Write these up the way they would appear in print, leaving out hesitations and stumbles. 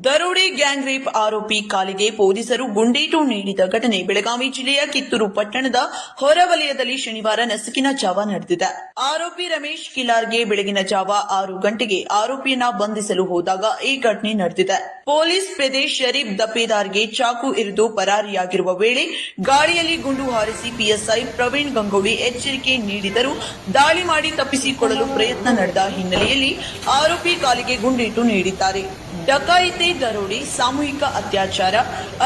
ದರೋಡೆ gang rape ಆರೋಪಿ ಕಾಲಿಗೆ ಪೊಲೀಸರು ಗುಂಡೇಟು ನೀಡಿದ ಘಟನೆ ಬೆಳಗಾವಿ ಜಿಲ್ಲೆಯ ಕಿತ್ತೂರು ಪಟ್ಟಣದ ಹೊರವಲಯದಲ್ಲಿ ಶನಿವಾರ ನಸುಕಿನ ಜಾವ ನಡೆದಿದೆ. ಆರೋಪಿ ರಮೇಶ್ ಕಿಲಾರ್ಗೆ ಬೆಳಗಿನ ಜಾವ 6 ಗಂಟೆಗೆ ಆರೋಪಿಯನ್ನ ಬಂಧಿಸಲು ಹೋದಾಗ ಈ ಘಟನೆ ನಡೆದಿದೆ. ಪೊಲೀಸ್ ಪ್ರದೇಶ್ ಶರೀಫ್ ದಪ್ಪೇದಾರ್ಗೆ ಚಾಕು ಇರಿದು ಪರಾರಿಯಾಗಿರುವ ವೇಳೆ ಗಾಳಿಯಲ್ಲಿ ಗುಂಡು ಹಾರಿಸಿ ಪಿಎಸ್ಐ ಪ್ರವೀಣ್ ಗಂಗೋಳಿ ಎಚ್ಚರಿಕೆ ನೀಡಿದರೂ ದಾಳಿ ಮಾಡಿ ತಪ್ಪಿಸಿಕೊಳ್ಳಲು ಪ್ರಯತ್ನ ನಡೆದ ಹಿನ್ನೆಲೆಯಲ್ಲಿ ಆರೋಪಿ ಕಾಲಿಗೆ ಗುಂಡೇಟು ನೀಡಿದ್ದಾರೆ. ಡಕಾಯಿತಿ, ದರೋಡೆ, ಸಾಮೂಹಿಕ ಅತ್ಯಾಚಾರ,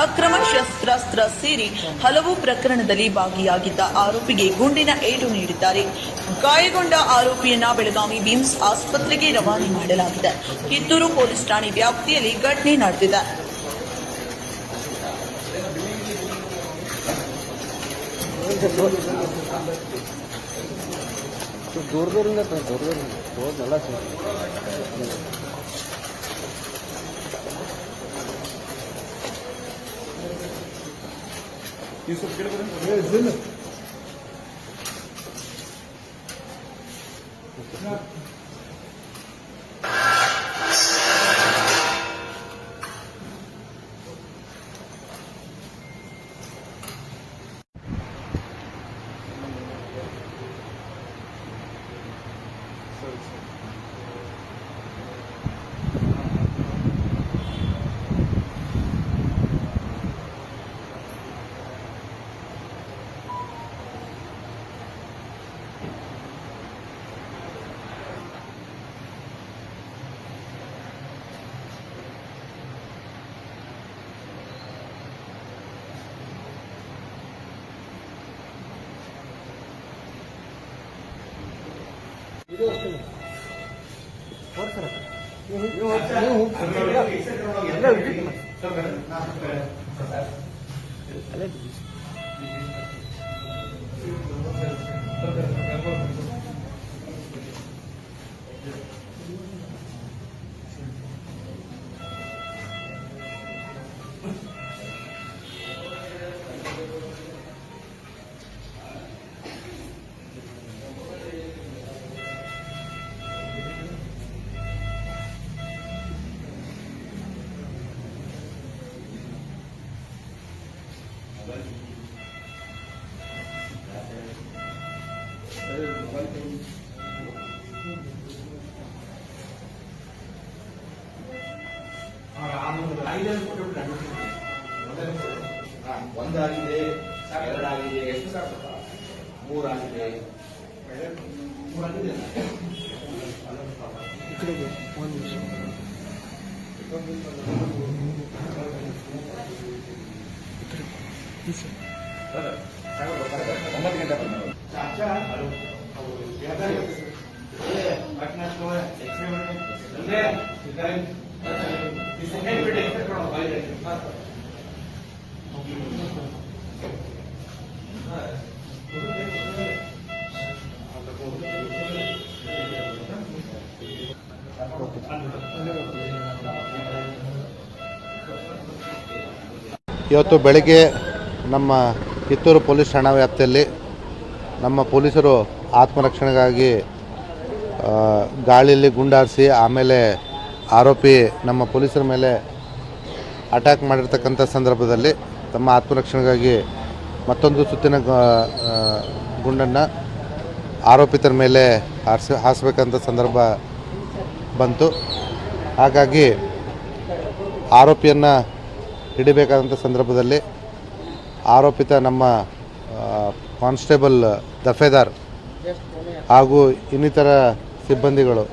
ಅಕ್ರಮ ಶಸ್ತ್ರಾಸ್ತ್ರ ಸೇರಿ ಹಲವು ಪ್ರಕರಣದಲ್ಲಿ ಭಾಗಿಯಾಗಿದ್ದ ಆರೋಪಿಗೆ ಗುಂಡಿನ ಏಟು ನೀಡಿದ್ದಾರೆ. ಗಾಯಗೊಂಡ ಆರೋಪಿಯನ್ನ ಬೆಳಗಾವಿ ಬಿಮ್ಸ್ ಆಸ್ಪತ್ರೆಗೆ ರವಾನೆ ಮಾಡಲಾಗಿದೆ. ಕಿತ್ತೂರು ಪೊಲೀಸ್ ಠಾಣೆ ವ್ಯಾಪ್ತಿಯಲ್ಲಿ ಘಟನೆ ನಡೆದಿದೆ. ಒಂದಾಗಿದೆ, ಎರಡಾಗಿದೆ, ಮೂರಾಗಿದೆ, ಇವತ್ತು ಬೆಳಗ್ಗೆ ನಮ್ಮ ಕಿತ್ತೂರು ಪೊಲೀಸ್ ಠಾಣಾ ವ್ಯಾಪ್ತಿಯಲ್ಲಿ ನಮ್ಮ ಪೊಲೀಸರು ಆತ್ಮರಕ್ಷಣೆಗಾಗಿ ಗಾಳಿಯಲ್ಲಿ ಗುಂಡಾರಿಸಿ ಆಮೇಲೆ ಆರೋಪಿ ನಮ್ಮ ಪೊಲೀಸರ ಮೇಲೆ ಅಟ್ಯಾಕ್ ಮಾಡಿರ್ತಕ್ಕಂಥ ಸಂದರ್ಭದಲ್ಲಿ ತಮ್ಮ ಆತ್ಮರಕ್ಷಣೆಗಾಗಿ ಮತ್ತೊಂದು ಸುತ್ತಿನ ಗುಂಡನ್ನು ಆರೋಪಿತರ ಮೇಲೆ ಹಾರಿಸಬೇಕಂತ ಸಂದರ್ಭ ಬಂತು. ಹಾಗಾಗಿ ಆರೋಪಿಯನ್ನು ಹಿಡಿಬೇಕಾದಂಥ ಸಂದರ್ಭದಲ್ಲಿ ಆರೋಪಿತ ನಮ್ಮ ಕಾನ್ಸ್ಟೇಬಲ್ ದಫೇದಾರ್ ಹಾಗೂ ಇನ್ನಿತರ ಸಿಬ್ಬಂದಿಗಳು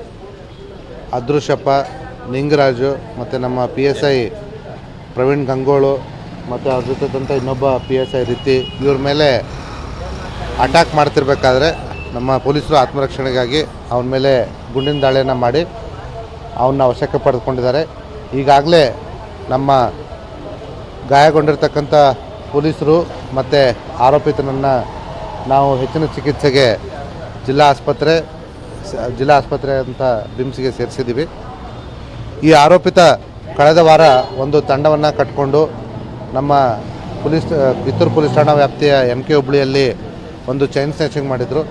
ಅದೃಶ್ಯಪ್ಪ, ನಿಂಗರಾಜು ಮತ್ತು ನಮ್ಮ PSI ಪ್ರವೀಣ್ ಗಂಗೋಳು ಮತ್ತು ಅವ್ರ ಜೊತೆದಂಥ ಇನ್ನೊಬ್ಬ PSI ರೀತಿ ಇವ್ರ ಮೇಲೆ ಅಟ್ಯಾಕ್ ಮಾಡ್ತಿರ್ಬೇಕಾದ್ರೆ ನಮ್ಮ ಪೊಲೀಸರು ಆತ್ಮರಕ್ಷಣೆಗಾಗಿ ಅವನ ಮೇಲೆ ಗುಂಡಿನ ದಾಳಿಯನ್ನು ಮಾಡಿ ಅವನ್ನ ವಶಕ್ಕೆ ಪಡೆದುಕೊಂಡಿದ್ದಾರೆ. ಈಗಾಗಲೇ ನಮ್ಮ ಗಾಯಗೊಂಡಿರ್ತಕ್ಕಂಥ ಪೊಲೀಸರು ಮತ್ತು ಆರೋಪಿತನನ್ನು ನಾವು ಹೆಚ್ಚಿನ ಚಿಕಿತ್ಸೆಗೆ ಜಿಲ್ಲಾ ಆಸ್ಪತ್ರೆ ಅಂತ ಬಿಮ್ಸ್ಗೆ ಸೇರಿಸಿದ್ದೀವಿ. ಈ ಆರೋಪಿತ ಕಳೆದ ವಾರ ಒಂದು ತಂಡವನ್ನು ಕಟ್ಟಿಕೊಂಡು ನಮ್ಮ ಕಿತ್ತೂರು ಪೊಲೀಸ್ ಠಾಣಾ ವ್ಯಾಪ್ತಿಯ MK ಹುಬ್ಳಿಯಲ್ಲಿ ಒಂದು ಚೈನ್ ಸ್ನ್ಯಾಚಿಂಗ್ ಮಾಡಿದರು.